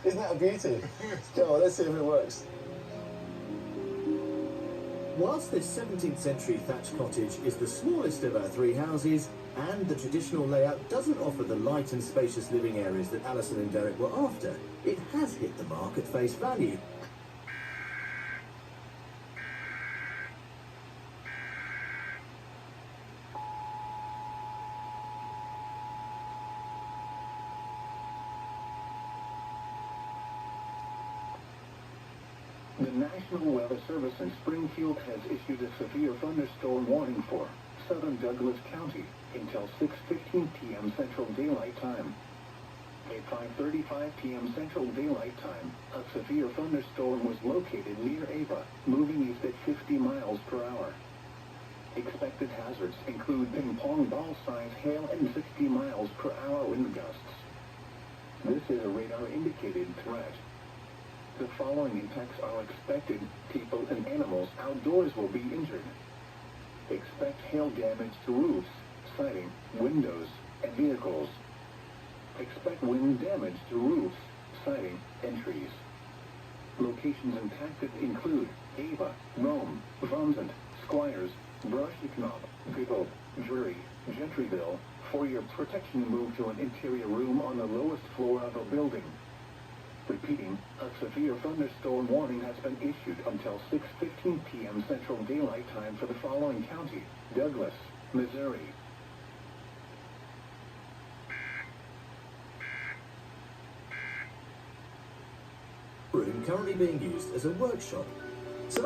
Isn't that a beauty? Come on, let's see if it works. Whilst this 17th century thatched cottage is the smallest of our three houses, and the traditional layout doesn't offer the light and spacious living areas that Alison and Derek were after, it has hit the mark at face value. The National Weather Service in Springfield has issued a severe thunderstorm warning for southern Douglas County until 6:15 p.m. Central Daylight Time. At 5:35 p.m. Central Daylight Time, a severe thunderstorm was located near Ava, moving east at 50 miles per hour. Expected hazards include ping-pong ball-sized hail and 60 miles per hour wind gusts. This is a radar-indicated threat. The following impacts are expected. People and animals outdoors will be injured. Expect hail damage to roofs, siding, windows, and vehicles. Expect wind damage to roofs, siding, and trees. Locations impacted include Ava, Rome, Vomsant, Squires, Brushy Knob, Gribble, Drury, Gentryville. For your protection, move to an interior room on the lowest floor of a building. Repeating, a severe thunderstorm warning has been issued until 6:15 p.m. Central Daylight Time for the following county: Douglas, Missouri. Room currently being used as a workshop. So